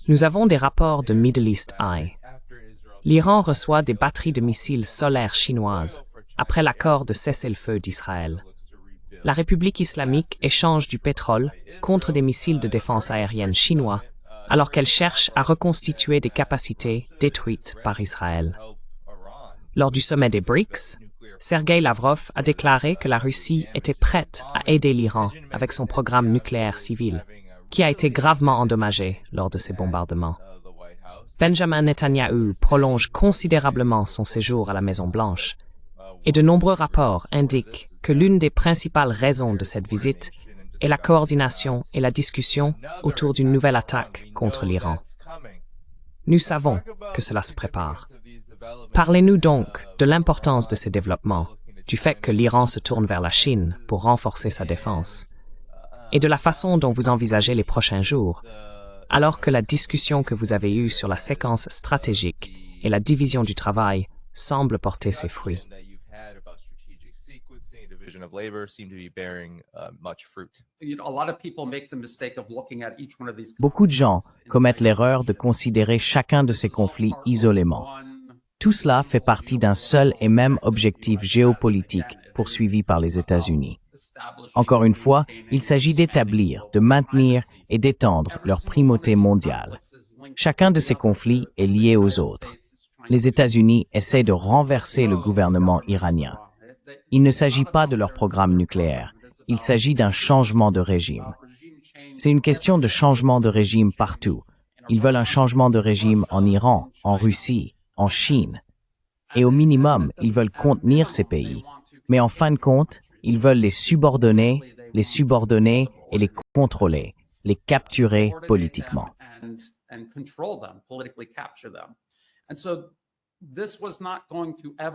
Nous avons des rapports de Middle East Eye. L'Iran reçoit des batteries de missiles solaires chinoises après l'accord de cessez-le-feu d'Israël. La République islamique échange du pétrole contre des missiles de défense aérienne chinois alors qu'elle cherche à reconstituer des capacités détruites par Israël. Lors du sommet des BRICS, Sergei Lavrov a déclaré que la Russie était prête à aider l'Iran avec son programme nucléaire civil, qui a été gravement endommagé lors de ces bombardements. Benjamin Netanyahou prolonge considérablement son séjour à la Maison-Blanche, et de nombreux rapports indiquent que l'une des principales raisons de cette visite est la coordination et la discussion autour d'une nouvelle attaque contre l'Iran. Nous savons que cela se prépare. Parlez-nous donc de l'importance de ces développements, du fait que l'Iran se tourne vers la Chine pour renforcer sa défense, et de la façon dont vous envisagez les prochains jours, alors que la discussion que vous avez eue sur la séquence stratégique et la division du travail semble porter ses fruits. Beaucoup de gens commettent l'erreur de considérer chacun de ces conflits isolément. Tout cela fait partie d'un seul et même objectif géopolitique poursuivi par les États-Unis. Encore une fois, il s'agit d'établir, de maintenir et d'étendre leur primauté mondiale. Chacun de ces conflits est lié aux autres. Les États-Unis essaient de renverser le gouvernement iranien. Il ne s'agit pas de leur programme nucléaire, il s'agit d'un changement de régime. C'est une question de changement de régime partout. Ils veulent un changement de régime en Iran, en Russie, en Chine. Et au minimum, ils veulent contenir ces pays. Mais en fin de compte, ils veulent les subordonner et les contrôler, les capturer politiquement.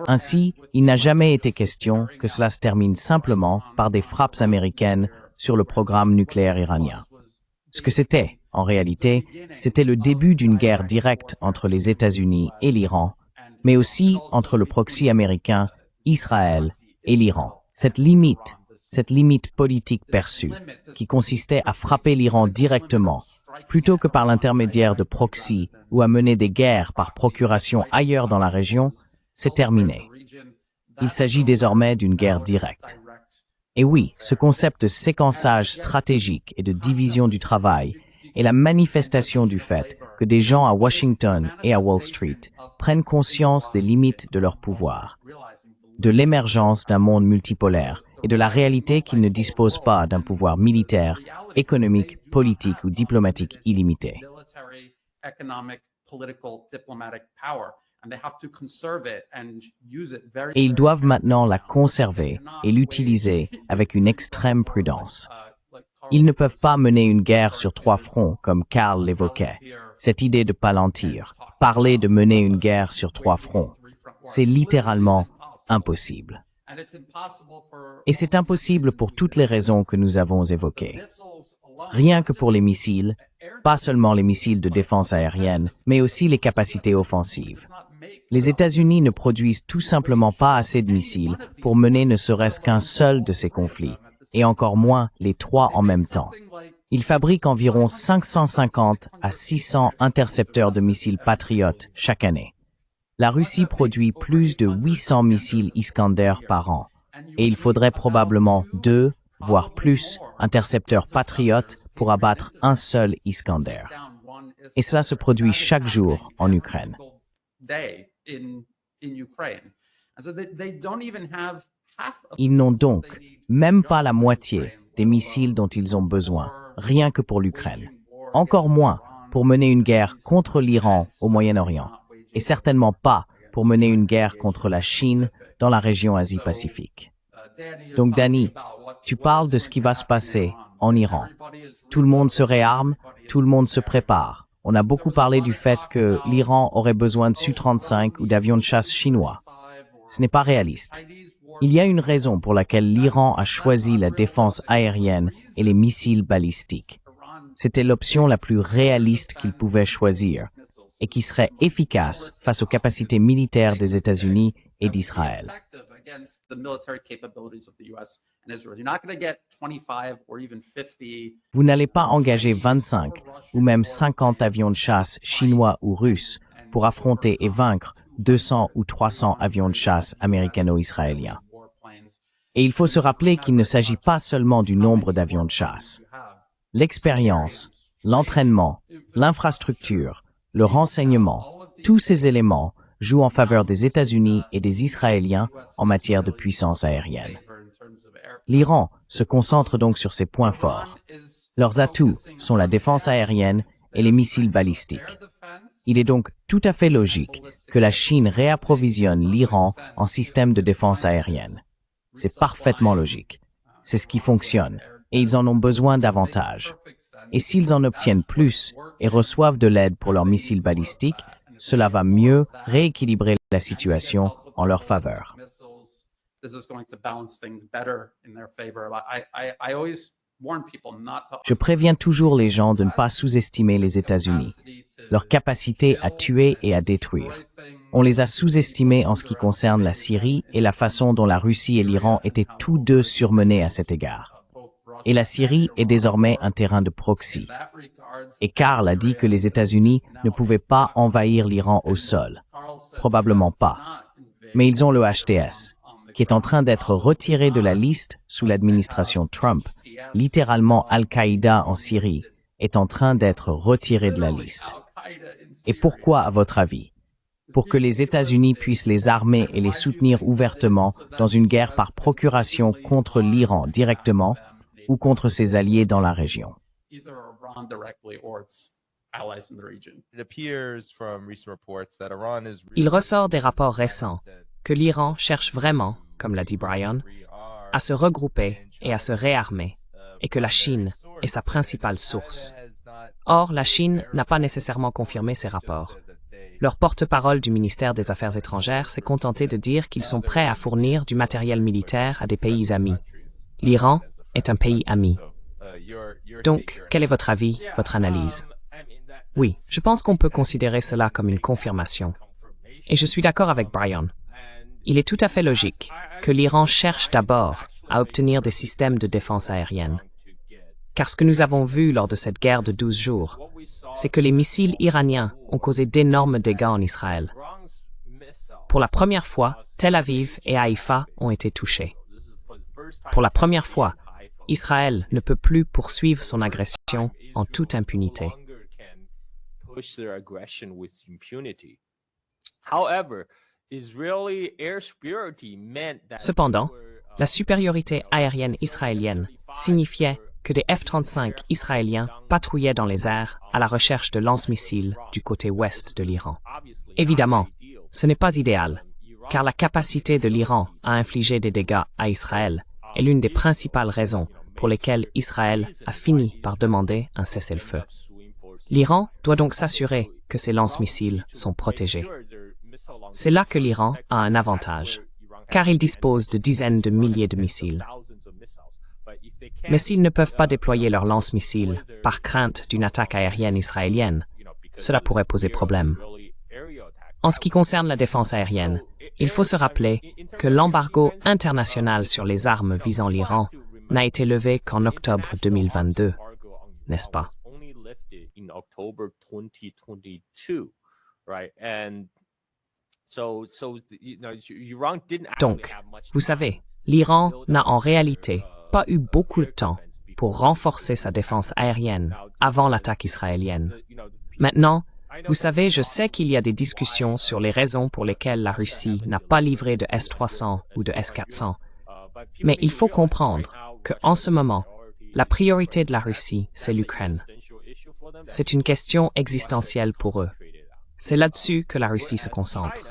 Ainsi, il n'a jamais été question que cela se termine simplement par des frappes américaines sur le programme nucléaire iranien. Ce que c'était, en réalité, c'était le début d'une guerre directe entre les États-Unis et l'Iran, mais aussi entre le proxy américain, Israël et l'Iran. Cette limite politique perçue, qui consistait à frapper l'Iran directement, plutôt que par l'intermédiaire de proxy ou à mener des guerres par procuration ailleurs dans la région, c'est terminé. Il s'agit désormais d'une guerre directe. Et oui, ce concept de séquençage stratégique et de division du travail est la manifestation du fait que des gens à Washington et à Wall Street prennent conscience des limites de leur pouvoir, de l'émergence d'un monde multipolaire et de la réalité qu'ils ne disposent pas d'un pouvoir militaire, économique, politique ou diplomatique illimité. Et ils doivent maintenant la conserver et l'utiliser avec une extrême prudence. Ils ne peuvent pas mener une guerre sur 3 fronts, comme Karl l'évoquait. Cette idée de palantir, parler de mener une guerre sur 3 fronts, c'est littéralement impossible. Et c'est impossible pour toutes les raisons que nous avons évoquées. Rien que pour les missiles, pas seulement les missiles de défense aérienne, mais aussi les capacités offensives. Les États-Unis ne produisent tout simplement pas assez de missiles pour mener ne serait-ce qu'un seul de ces conflits, et encore moins les 3 en même temps. Ils fabriquent environ 550 à 600 intercepteurs de missiles Patriot chaque année. La Russie produit plus de 800 missiles Iskander par an, et il faudrait probablement 2, voire plus, intercepteurs Patriot pour abattre un seul Iskander. Et cela se produit chaque jour en Ukraine. Ils n'ont donc même pas la moitié des missiles dont ils ont besoin, rien que pour l'Ukraine. Encore moins pour mener une guerre contre l'Iran au Moyen-Orient, et certainement pas pour mener une guerre contre la Chine dans la région Asie-Pacifique. Donc Danny, tu parles de ce qui va se passer en Iran. Tout le monde se réarme, tout le monde se prépare. On a beaucoup parlé du fait que l'Iran aurait besoin de Su-35 ou d'avions de chasse chinois. Ce n'est pas réaliste. Il y a une raison pour laquelle l'Iran a choisi la défense aérienne et les missiles balistiques. C'était l'option la plus réaliste qu'il pouvait choisir et qui serait efficace face aux capacités militaires des États-Unis et d'Israël. Vous n'allez pas engager 25 ou même 50 avions de chasse chinois ou russes pour affronter et vaincre 200 ou 300 avions de chasse américano-israéliens. Et il faut se rappeler qu'il ne s'agit pas seulement du nombre d'avions de chasse. L'expérience, l'entraînement, l'infrastructure, le renseignement, tous ces éléments jouent en faveur des États-Unis et des Israéliens en matière de puissance aérienne. L'Iran se concentre donc sur ses points forts. Leurs atouts sont la défense aérienne et les missiles balistiques. Il est donc tout à fait logique que la Chine réapprovisionne l'Iran en système de défense aérienne. C'est parfaitement logique. C'est ce qui fonctionne, et ils en ont besoin davantage. Et s'ils en obtiennent plus et reçoivent de l'aide pour leurs missiles balistiques, cela va mieux rééquilibrer la situation en leur faveur. Je préviens toujours les gens de ne pas sous-estimer les États-Unis, leur capacité à tuer et à détruire. On les a sous-estimés en ce qui concerne la Syrie et la façon dont la Russie et l'Iran étaient tous deux surmenés à cet égard. Et la Syrie est désormais un terrain de proxy. Et Karl a dit que les États-Unis ne pouvaient pas envahir l'Iran au sol. Probablement pas. Mais ils ont le HTS, qui est en train d'être retiré de la liste sous l'administration Trump. Littéralement, Al-Qaïda en Syrie est en train d'être retiré de la liste. Et pourquoi, à votre avis? Pour que les États-Unis puissent les armer et les soutenir ouvertement dans une guerre par procuration contre l'Iran directement ou contre ses alliés dans la région. Il ressort des rapports récents que l'Iran cherche vraiment, comme l'a dit Brian, à se regrouper et à se réarmer, et que la Chine est sa principale source. Or, la Chine n'a pas nécessairement confirmé ces rapports. Leur porte-parole du ministère des Affaires étrangères s'est contenté de dire qu'ils sont prêts à fournir du matériel militaire à des pays amis. L'Iran est un pays ami. Donc, quel est votre avis, votre analyse? Oui, je pense qu'on peut considérer cela comme une confirmation. Et je suis d'accord avec Brian. Il est tout à fait logique que l'Iran cherche d'abord à obtenir des systèmes de défense aérienne. Car ce que nous avons vu lors de cette guerre de 12 jours, c'est que les missiles iraniens ont causé d'énormes dégâts en Israël. Pour la première fois, Tel Aviv et Haïfa ont été touchés. Pour la première fois, Israël ne peut plus poursuivre son agression en toute impunité. Cependant, la supériorité aérienne israélienne signifiait que des F-35 israéliens patrouillaient dans les airs à la recherche de lance-missiles du côté ouest de l'Iran. Évidemment, ce n'est pas idéal, car la capacité de l'Iran à infliger des dégâts à Israël est l'une des principales raisons pour lesquelles Israël a fini par demander un cessez-le-feu. L'Iran doit donc s'assurer que ses lance-missiles sont protégés. C'est là que l'Iran a un avantage, car il dispose de dizaines de milliers de missiles. Mais s'ils ne peuvent pas déployer leurs lance-missiles par crainte d'une attaque aérienne israélienne, cela pourrait poser problème. En ce qui concerne la défense aérienne, il faut se rappeler que l'embargo international sur les armes visant l'Iran n'a été levé qu'en octobre 2022, n'est-ce pas? Donc, vous savez, l'Iran n'a en réalité pas eu beaucoup de temps pour renforcer sa défense aérienne avant l'attaque israélienne. Maintenant, vous savez, je sais qu'il y a des discussions sur les raisons pour lesquelles la Russie n'a pas livré de S-300 ou de S-400, mais il faut comprendre qu'en ce moment, la priorité de la Russie, c'est l'Ukraine. C'est une question existentielle pour eux. C'est là-dessus que la Russie se concentre.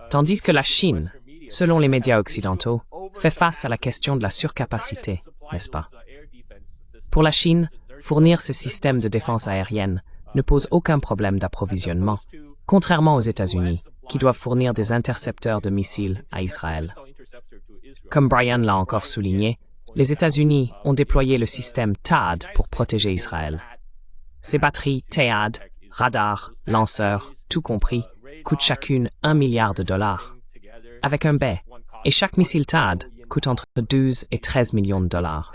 Tandis que la Chine, selon les médias occidentaux, fait face à la question de la surcapacité, n'est-ce pas? Pour la Chine, fournir ces systèmes de défense aérienne ne pose aucun problème d'approvisionnement, contrairement aux États-Unis, qui doivent fournir des intercepteurs de missiles à Israël. Comme Brian l'a encore souligné, les États-Unis ont déployé le système THAAD pour protéger Israël. Ces batteries THAAD, radars, lanceurs, tout compris, coûtent chacune $1 milliard. Avec un baie, et chaque missile THAAD coûte entre 12 et 13 millions de dollars.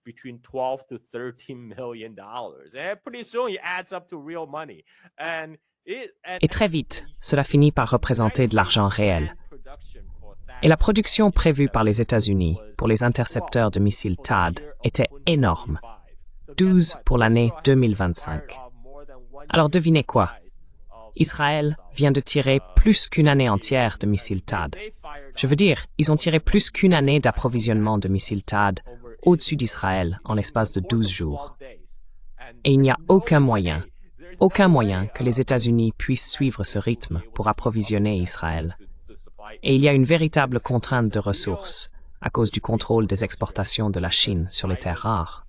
Between 12 to 13 million dollars. And pretty soon it adds up to real money. Et très vite, cela finit par représenter de l'argent réel. Et la production prévue par les États-Unis pour les intercepteurs de missiles THAAD était énorme. 12 pour l'année 2025. Alors devinez quoi? Israël vient de tirer plus qu'une année entière de missiles THAAD. Je veux dire, ils ont tiré plus qu'une année d'approvisionnement de missiles THAAD au-dessus d'Israël en l'espace de 12 jours. Et il n'y a aucun moyen que les États-Unis puissent suivre ce rythme pour approvisionner Israël. Et il y a une véritable contrainte de ressources à cause du contrôle des exportations de la Chine sur les terres rares.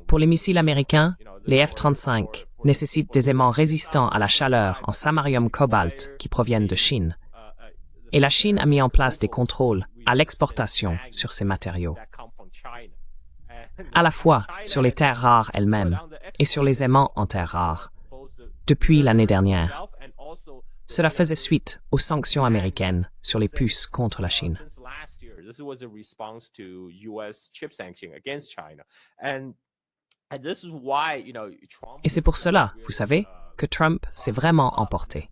Pour les missiles américains, les F-35 nécessitent des aimants résistants à la chaleur en samarium cobalt qui proviennent de Chine. Et la Chine a mis en place des contrôles à l'exportation sur ces matériaux, à la fois sur les terres rares elles-mêmes et sur les aimants en terres rares, depuis l'année dernière. Cela faisait suite aux sanctions américaines sur les puces contre la Chine. Et c'est pour cela, vous savez, que Trump s'est vraiment emporté.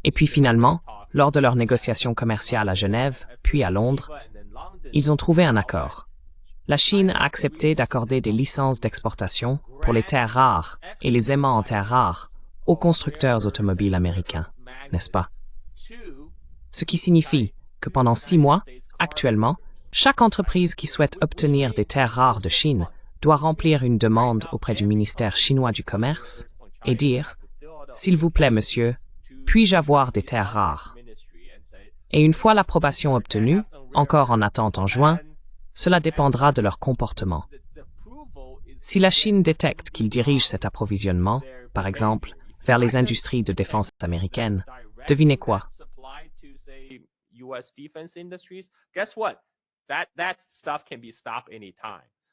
Et puis finalement, lors de leurs négociations commerciales à Genève, puis à Londres, ils ont trouvé un accord. La Chine a accepté d'accorder des licences d'exportation pour les terres rares et les aimants en terres rares aux constructeurs automobiles américains, n'est-ce pas? Ce qui signifie que pendant 6 mois, actuellement, chaque entreprise qui souhaite obtenir des terres rares de Chine doit remplir une demande auprès du ministère chinois du Commerce et dire « S'il vous plaît, monsieur, puis-je avoir des terres rares ?» Et une fois l'approbation obtenue, encore en attente en juin, cela dépendra de leur comportement. Si la Chine détecte qu'ils dirigent cet approvisionnement, par exemple, vers les industries de défense américaines, devinez quoi?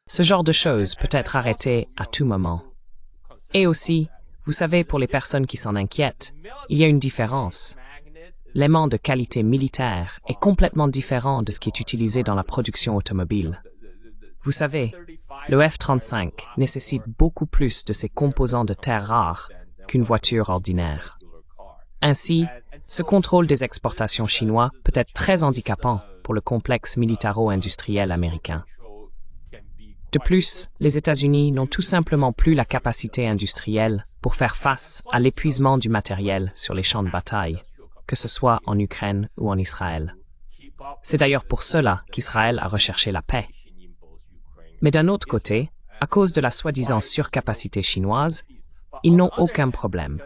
Ce genre de choses peut être arrêté à tout moment. Et aussi, vous savez, pour les personnes qui s'en inquiètent, il y a une différence. L'aimant de qualité militaire est complètement différent de ce qui est utilisé dans la production automobile. Vous savez, le F-35 nécessite beaucoup plus de ses composants de terres rares qu'une voiture ordinaire. Ainsi, ce contrôle des exportations chinois peut être très handicapant pour le complexe militaro-industriel américain. De plus, les États-Unis n'ont tout simplement plus la capacité industrielle pour faire face à l'épuisement du matériel sur les champs de bataille, que ce soit en Ukraine ou en Israël. C'est d'ailleurs pour cela qu'Israël a recherché la paix. Mais d'un autre côté, à cause de la soi-disant surcapacité chinoise, ils n'ont aucun problème.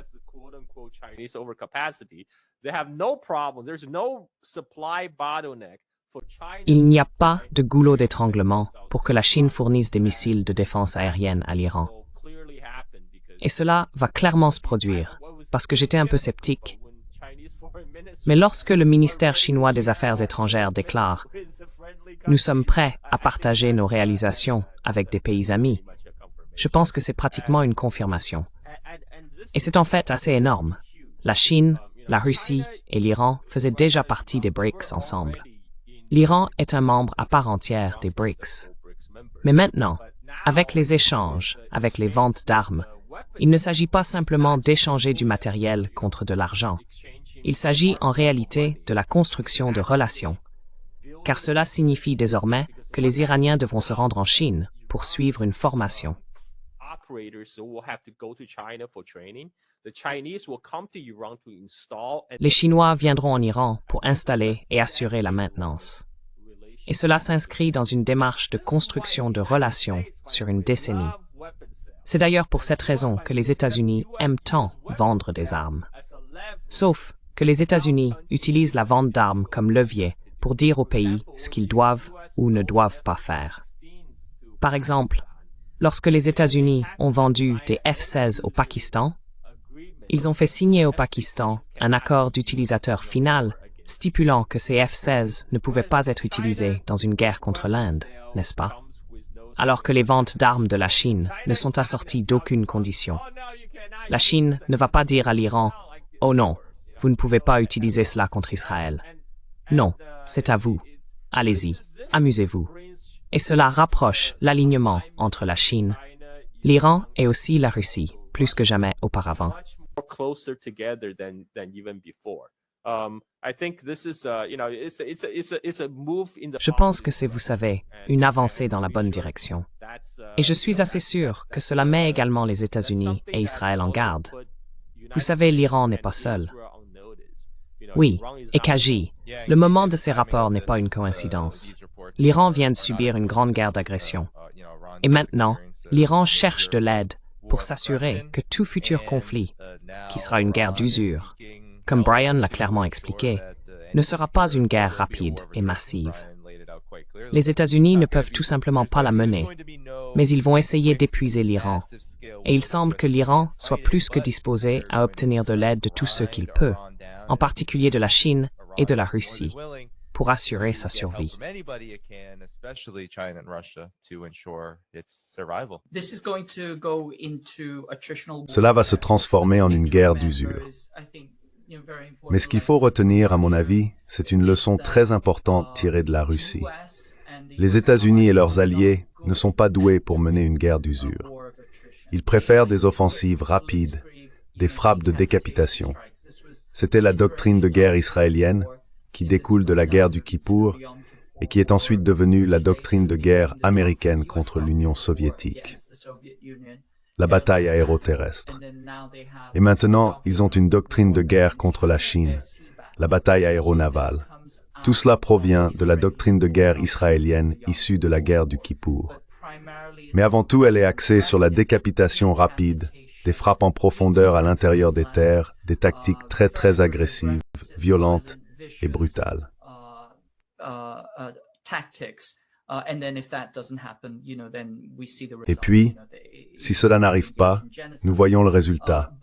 Il n'y a pas de goulot d'étranglement pour que la Chine fournisse des missiles de défense aérienne à l'Iran. Et cela va clairement se produire, parce que j'étais un peu sceptique. Mais lorsque le ministère chinois des Affaires étrangères déclare « Nous sommes prêts à partager nos réalisations avec des pays amis », je pense que c'est pratiquement une confirmation. Et c'est en fait assez énorme. La Chine, la Russie et l'Iran faisaient déjà partie des BRICS ensemble. L'Iran est un membre à part entière des BRICS. Mais maintenant, avec les échanges, avec les ventes d'armes, il ne s'agit pas simplement d'échanger du matériel contre de l'argent. Il s'agit en réalité de la construction de relations, car cela signifie désormais que les Iraniens devront se rendre en Chine pour suivre une formation. Les Chinois viendront en Iran pour installer et assurer la maintenance. Et cela s'inscrit dans une démarche de construction de relations sur une décennie. C'est d'ailleurs pour cette raison que les États-Unis aiment tant vendre des armes. Sauf que les États-Unis utilisent la vente d'armes comme levier pour dire aux pays ce qu'ils doivent ou ne doivent pas faire. Par exemple, lorsque les États-Unis ont vendu des F-16 au Pakistan, ils ont fait signer au Pakistan un accord d'utilisateur final stipulant que ces F-16 ne pouvaient pas être utilisés dans une guerre contre l'Inde, n'est-ce pas? Alors que les ventes d'armes de la Chine ne sont assorties d'aucune condition. La Chine ne va pas dire à l'Iran « Oh non, vous ne pouvez pas utiliser cela contre Israël », Non, c'est à vous. Allez-y, amusez-vous. Et cela rapproche l'alignement entre la Chine, l'Iran et aussi la Russie, plus que jamais auparavant. Je pense que c'est, vous savez, une avancée dans la bonne direction. Et je suis assez sûr que cela met également les États-Unis et Israël en garde. Vous savez, l'Iran n'est pas seul. Oui, et Kaji, le moment de ces rapports n'est pas une coïncidence. L'Iran vient de subir une grande guerre d'agression. Et maintenant, l'Iran cherche de l'aide pour s'assurer que tout futur conflit, qui sera une guerre d'usure, comme Brian l'a clairement expliqué, ne sera pas une guerre rapide et massive. Les États-Unis ne peuvent tout simplement pas la mener, mais ils vont essayer d'épuiser l'Iran. Et il semble que l'Iran soit plus que disposé à obtenir de l'aide de tous ceux qu'il peut, en particulier de la Chine et de la Russie, pour assurer sa survie. Cela va se transformer en une guerre d'usure. Mais ce qu'il faut retenir, à mon avis, c'est une leçon très importante tirée de la Russie. Les États-Unis et leurs alliés ne sont pas doués pour mener une guerre d'usure. Ils préfèrent des offensives rapides, des frappes de décapitation. C'était la doctrine de guerre israélienne, qui découle de la guerre du Kippour, et qui est ensuite devenue la doctrine de guerre américaine contre l'Union soviétique. La bataille aéroterrestre. Et maintenant, ils ont une doctrine de guerre contre la Chine, la bataille aéronavale. Tout cela provient de la doctrine de guerre israélienne issue de la guerre du Kippour. Mais avant tout, elle est axée sur la décapitation rapide, des frappes en profondeur à l'intérieur des terres, des tactiques très agressives, violentes et brutales. Et puis, si cela n'arrive pas, nous voyons le résultat.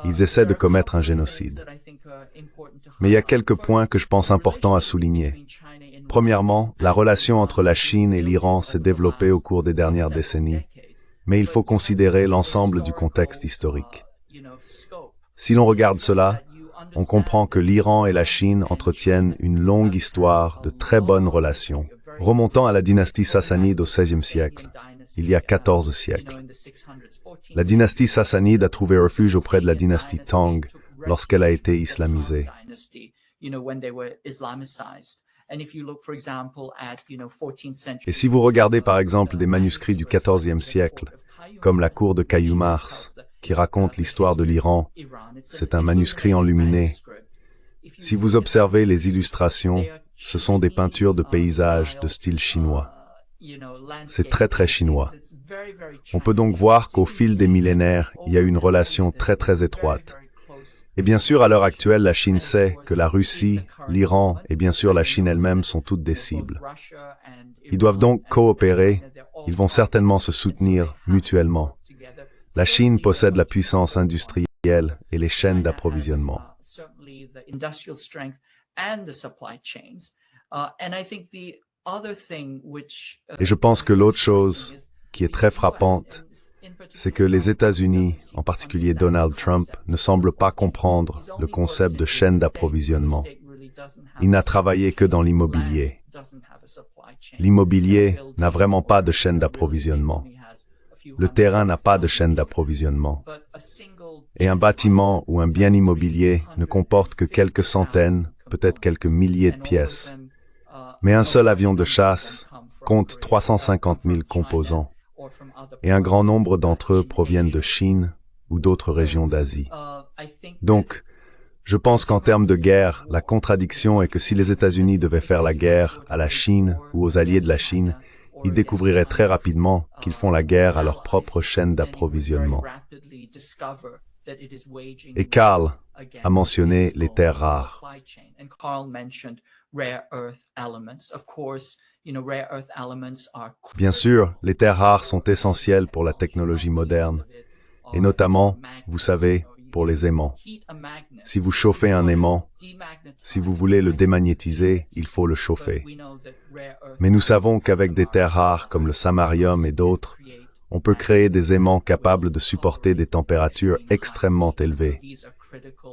Ils essaient de commettre un génocide. Mais il y a quelques points que je pense importants à souligner. Premièrement, la relation entre la Chine et l'Iran s'est développée au cours des dernières décennies, mais il faut considérer l'ensemble du contexte historique. Si l'on regarde cela, on comprend que l'Iran et la Chine entretiennent une longue histoire de très bonnes relations, remontant à la dynastie sassanide au XVIe siècle, il y a 14 siècles. La dynastie sassanide a trouvé refuge auprès de la dynastie Tang lorsqu'elle a été islamisée. Et si vous regardez par exemple des manuscrits du XIVe siècle, comme la cour de Cailloux-Mars, qui raconte l'histoire de l'Iran, c'est un manuscrit enluminé. Si vous observez les illustrations, ce sont des peintures de paysages de style chinois. C'est très chinois. On peut donc voir qu'au fil des millénaires, il y a eu une relation très étroite. Et bien sûr, à l'heure actuelle, la Chine sait que la Russie, l'Iran et bien sûr la Chine elle-même sont toutes des cibles. Ils doivent donc coopérer, ils vont certainement se soutenir mutuellement. La Chine possède la puissance industrielle et les chaînes d'approvisionnement. Et je pense que l'autre chose qui est très frappante, c'est que les États-Unis, en particulier Donald Trump, ne semblent pas comprendre le concept de chaîne d'approvisionnement. Il n'a travaillé que dans l'immobilier. L'immobilier n'a vraiment pas de chaîne d'approvisionnement. Le terrain n'a pas de chaîne d'approvisionnement. Et un bâtiment ou un bien immobilier ne comporte que quelques centaines, peut-être quelques milliers de pièces. Mais un seul avion de chasse compte 350 000 composants. Et un grand nombre d'entre eux proviennent de Chine ou d'autres régions d'Asie. Donc, je pense qu'en termes de guerre, la contradiction est que si les États-Unis devaient faire la guerre à la Chine ou aux alliés de la Chine, ils découvriraient très rapidement qu'ils font la guerre à leur propre chaîne d'approvisionnement. Et Karl a mentionné les terres rares. Bien sûr, les terres rares sont essentielles pour la technologie moderne, et notamment, vous savez, pour les aimants. Si vous chauffez un aimant, si vous voulez le démagnétiser, il faut le chauffer. Mais nous savons qu'avec des terres rares comme le samarium et d'autres, on peut créer des aimants capables de supporter des températures extrêmement élevées.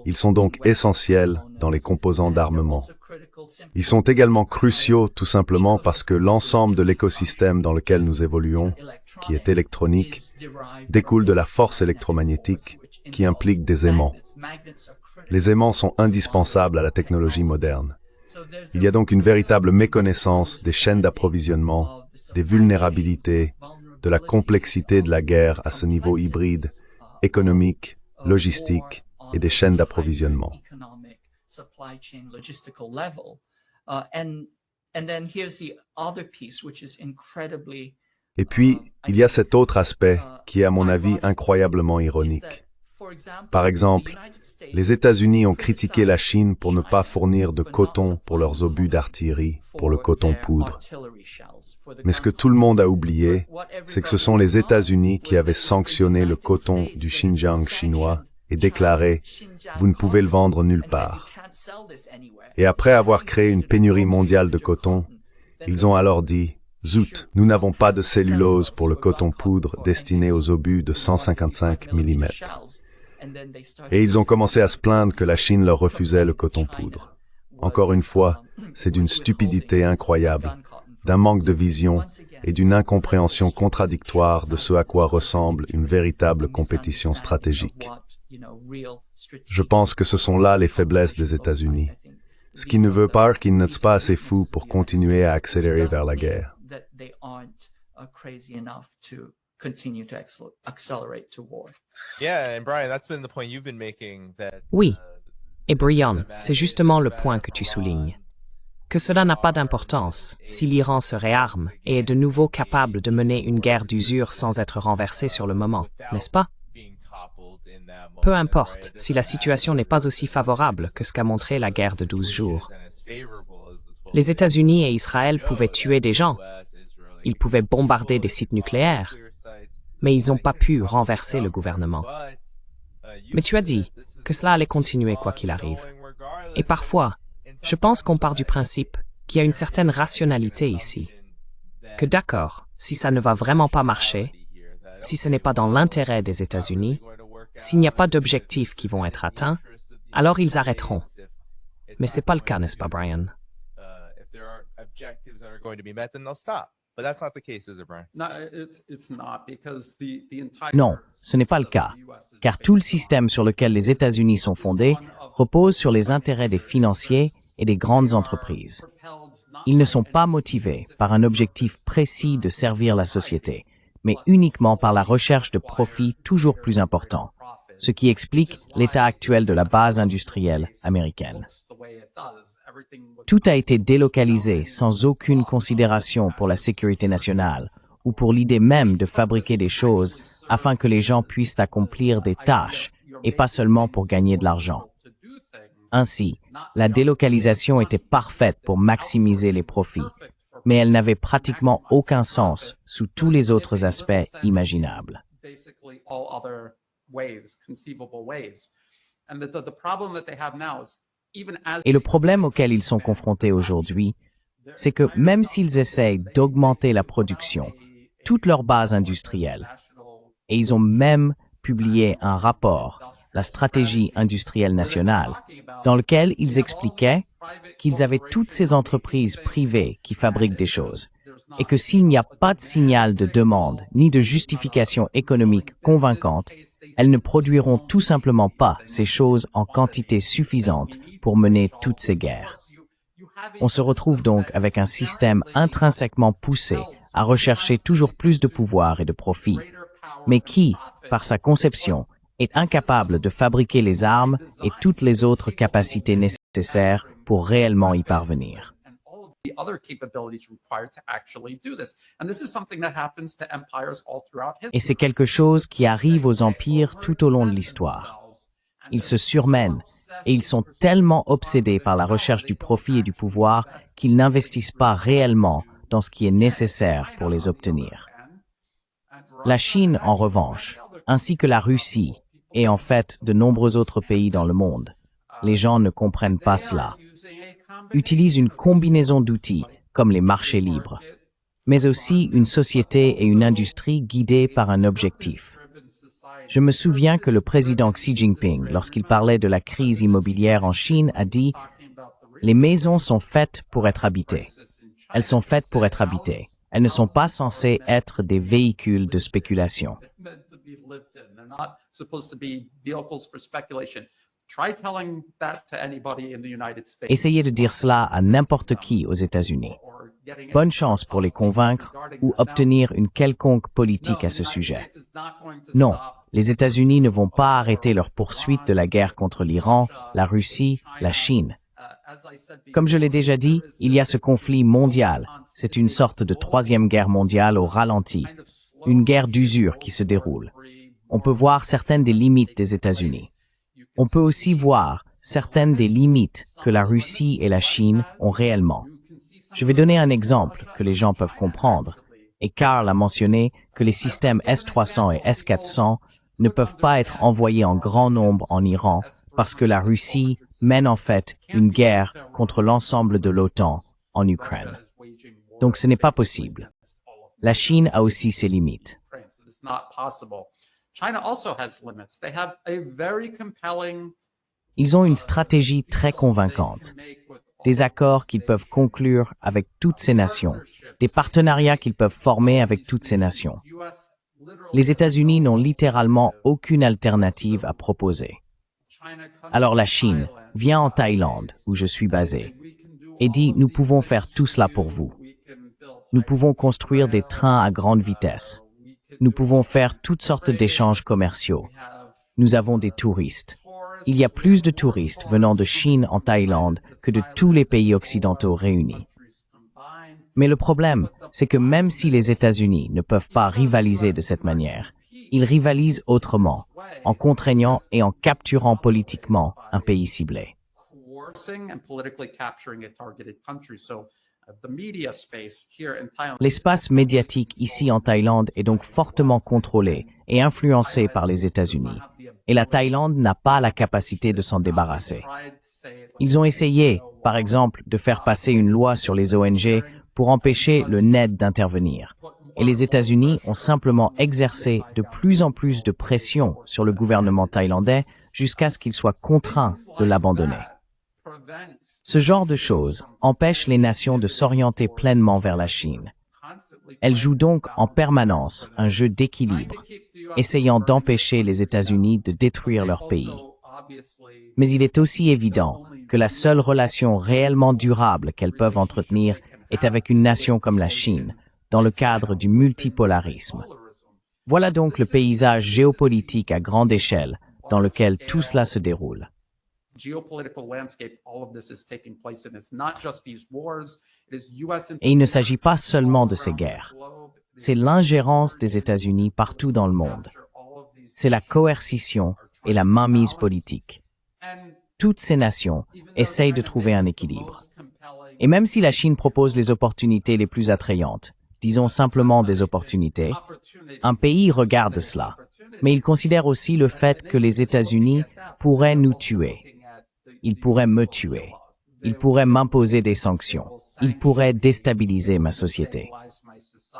Ils sont donc essentiels dans les composants d'armement. Ils sont également cruciaux tout simplement parce que l'ensemble de l'écosystème dans lequel nous évoluons, qui est électronique, découle de la force électromagnétique qui implique des aimants. Les aimants sont indispensables à la technologie moderne. Il y a donc une véritable méconnaissance des chaînes d'approvisionnement, des vulnérabilités, de la complexité de la guerre à ce niveau hybride, économique, logistique et des chaînes d'approvisionnement. Et puis, il y a cet autre aspect qui est à mon avis incroyablement ironique. Par exemple, les États-Unis ont critiqué la Chine pour ne pas fournir de coton pour leurs obus d'artillerie, pour le coton poudre. Mais ce que tout le monde a oublié, c'est que ce sont les États-Unis qui avaient sanctionné le coton du Xinjiang chinois et déclaré « Vous ne pouvez le vendre nulle part ». Et après avoir créé une pénurie mondiale de coton, ils ont alors dit « Zut, nous n'avons pas de cellulose pour le coton poudre destiné aux obus de 155 mm ». Et ils ont commencé à se plaindre que la Chine leur refusait le coton poudre. Encore une fois, c'est d'une stupidité incroyable, d'un manque de vision et d'une incompréhension contradictoire de ce à quoi ressemble une véritable compétition stratégique. Je pense que ce sont là les faiblesses des États-Unis, ce qui ne veut pas qu'ils ne soient pas assez fous pour continuer à accélérer vers la guerre. Oui, et Brian, c'est justement le point que tu soulignes. Que cela n'a pas d'importance si l'Iran se réarme et est de nouveau capable de mener une guerre d'usure sans être renversé sur le moment, n'est-ce pas? Peu importe si la situation n'est pas aussi favorable que ce qu'a montré la guerre de 12 jours. Les États-Unis et Israël pouvaient tuer des gens, ils pouvaient bombarder des sites nucléaires, mais ils n'ont pas pu renverser le gouvernement. Mais tu as dit que cela allait continuer quoi qu'il arrive. Et parfois, je pense qu'on part du principe qu'il y a une certaine rationalité ici. Que d'accord, si ça ne va vraiment pas marcher, si ce n'est pas dans l'intérêt des États-Unis, s'il n'y a pas d'objectifs qui vont être atteints, alors ils arrêteront. Mais ce n'est pas le cas, n'est-ce pas, Brian? Non, ce n'est pas le cas, car tout le système sur lequel les États-Unis sont fondés repose sur les intérêts des financiers et des grandes entreprises. Ils ne sont pas motivés par un objectif précis de servir la société, mais uniquement par la recherche de profits toujours plus importants, ce qui explique l'état actuel de la base industrielle américaine. Tout a été délocalisé sans aucune considération pour la sécurité nationale ou pour l'idée même de fabriquer des choses afin que les gens puissent accomplir des tâches et pas seulement pour gagner de l'argent. Ainsi, la délocalisation était parfaite pour maximiser les profits, mais elle n'avait pratiquement aucun sens sous tous les autres aspects imaginables. Et le problème auquel ils sont confrontés aujourd'hui, c'est que même s'ils essayent d'augmenter la production, toute leur base industrielle, et ils ont même publié un rapport, la stratégie industrielle nationale, dans lequel ils expliquaient qu'ils avaient toutes ces entreprises privées qui fabriquent des choses, et que s'il n'y a pas de signal de demande ni de justification économique convaincante, elles ne produiront tout simplement pas ces choses en quantité suffisante pour mener toutes ces guerres. On se retrouve donc avec un système intrinsèquement poussé à rechercher toujours plus de pouvoir et de profit, mais qui, par sa conception, est incapable de fabriquer les armes et toutes les autres capacités nécessaires pour réellement y parvenir. Et c'est quelque chose qui arrive aux empires tout au long de l'histoire. Ils se surmènent et ils sont tellement obsédés par la recherche du profit et du pouvoir qu'ils n'investissent pas réellement dans ce qui est nécessaire pour les obtenir. La Chine, en revanche, ainsi que la Russie, et en fait de nombreux autres pays dans le monde, les gens ne comprennent pas cela, utilisent une combinaison d'outils comme les marchés libres, mais aussi une société et une industrie guidées par un objectif. Je me souviens que le président Xi Jinping, lorsqu'il parlait de la crise immobilière en Chine, a dit « Les maisons sont faites pour être habitées. Elles sont faites pour être habitées. Elles ne sont pas censées être des véhicules de spéculation. » Essayez de dire cela à n'importe qui aux États-Unis. Bonne chance pour les convaincre ou obtenir une quelconque politique à ce sujet. Non, les États-Unis ne vont pas arrêter leur poursuite de la guerre contre l'Iran, la Russie, la Chine. Comme je l'ai déjà dit, il y a ce conflit mondial. C'est une sorte de troisième guerre mondiale au ralenti, une guerre d'usure qui se déroule. On peut voir certaines des limites des États-Unis. On peut aussi voir certaines des limites que la Russie et la Chine ont réellement. Je vais donner un exemple que les gens peuvent comprendre. Et Karl a mentionné que les systèmes S-300 et S-400 ne peuvent pas être envoyés en grand nombre en Iran parce que la Russie mène en fait une guerre contre l'ensemble de l'OTAN en Ukraine. Donc ce n'est pas possible. La Chine a aussi ses limites. Ils ont une stratégie très convaincante. Des accords qu'ils peuvent conclure avec toutes ces nations, des partenariats qu'ils peuvent former avec toutes ces nations. Les États-Unis n'ont littéralement aucune alternative à proposer. Alors la Chine vient en Thaïlande, où je suis basé, et dit « Nous pouvons faire tout cela pour vous. Nous pouvons construire des trains à grande vitesse. Nous pouvons faire toutes sortes d'échanges commerciaux. Nous avons des touristes. Il y a plus de touristes venant de Chine en Thaïlande que de tous les pays occidentaux réunis. Mais le problème, c'est que même si les États-Unis ne peuvent pas rivaliser de cette manière, ils rivalisent autrement, en contraignant et en capturant politiquement un pays ciblé. L'espace médiatique ici en Thaïlande est donc fortement contrôlé et influencé par les États-Unis, et la Thaïlande n'a pas la capacité de s'en débarrasser. Ils ont essayé, par exemple, de faire passer une loi sur les ONG pour empêcher le NED d'intervenir, et les États-Unis ont simplement exercé de plus en plus de pression sur le gouvernement thaïlandais jusqu'à ce qu'il soit contraint de l'abandonner. Ce genre de choses empêche les nations de s'orienter pleinement vers la Chine. Elles jouent donc en permanence un jeu d'équilibre, essayant d'empêcher les États-Unis de détruire leur pays. Mais il est aussi évident que la seule relation réellement durable qu'elles peuvent entretenir est avec une nation comme la Chine, dans le cadre du multipolarisme. Voilà donc le paysage géopolitique à grande échelle dans lequel tout cela se déroule. Et il ne s'agit pas seulement de ces guerres. C'est l'ingérence des États-Unis partout dans le monde. C'est la coercition et la mainmise politique. Toutes ces nations essayent de trouver un équilibre. Et même si la Chine propose les opportunités les plus attrayantes, disons simplement des opportunités, un pays regarde cela, mais il considère aussi le fait que les États-Unis pourraient nous tuer. Ils pourraient me tuer. Ils pourraient m'imposer des sanctions. Ils pourraient déstabiliser ma société.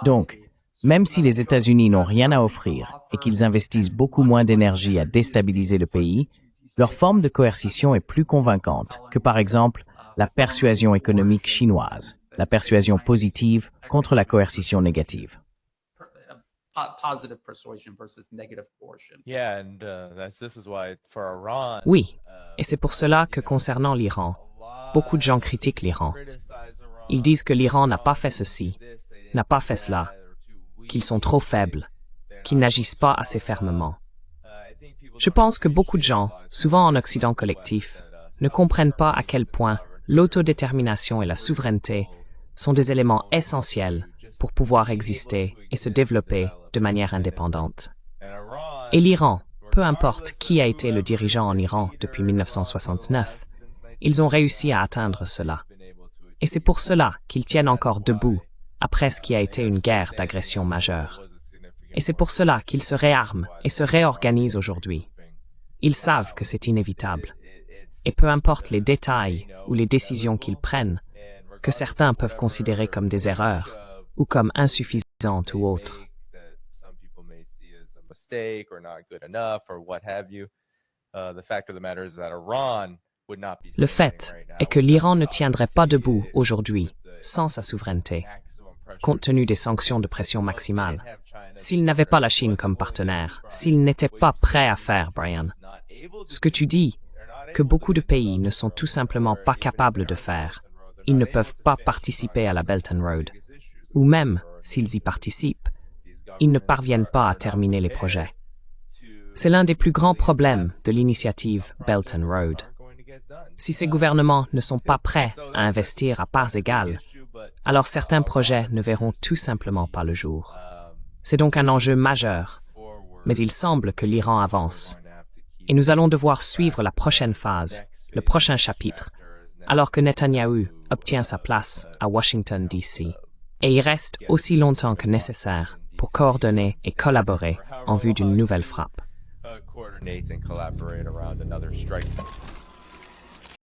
Donc, même si les États-Unis n'ont rien à offrir et qu'ils investissent beaucoup moins d'énergie à déstabiliser le pays, leur forme de coercition est plus convaincante que, par exemple, la persuasion économique chinoise, la persuasion positive contre la coercition négative. Oui, et c'est pour cela que concernant l'Iran, beaucoup de gens critiquent l'Iran. Ils disent que l'Iran n'a pas fait ceci, n'a pas fait cela, qu'ils sont trop faibles, qu'ils n'agissent pas assez fermement. Je pense que beaucoup de gens, souvent en Occident collectif, ne comprennent pas à quel point l'autodétermination et la souveraineté sont des éléments essentiels pour pouvoir exister et se développer de manière indépendante. Et l'Iran, peu importe qui a été le dirigeant en Iran depuis 1969, ils ont réussi à atteindre cela. Et c'est pour cela qu'ils tiennent encore debout après ce qui a été une guerre d'agression majeure. Et c'est pour cela qu'ils se réarment et se réorganisent aujourd'hui. Ils savent que c'est inévitable. Et peu importe les détails ou les décisions qu'ils prennent, que certains peuvent considérer comme des erreurs ou comme insuffisantes ou autres. Le fait est que l'Iran ne tiendrait pas debout aujourd'hui sans sa souveraineté, compte tenu des sanctions de pression maximale. S'il n'avait pas la Chine comme partenaire, s'il n'était pas prêt à faire, Brian, ce que tu dis, que beaucoup de pays ne sont tout simplement pas capables de faire, ils ne peuvent pas participer à la Belt and Road, ou même, s'ils y participent, ils ne parviennent pas à terminer les projets. C'est l'un des plus grands problèmes de l'initiative Belt and Road. Si ces gouvernements ne sont pas prêts à investir à parts égales, alors certains projets ne verront tout simplement pas le jour. C'est donc un enjeu majeur, mais il semble que l'Iran avance. Et nous allons devoir suivre la prochaine phase, le prochain chapitre, alors que Netanyahou obtient sa place à Washington, D.C. Et il reste aussi longtemps que nécessaire pour coordonner et collaborer en vue d'une nouvelle frappe.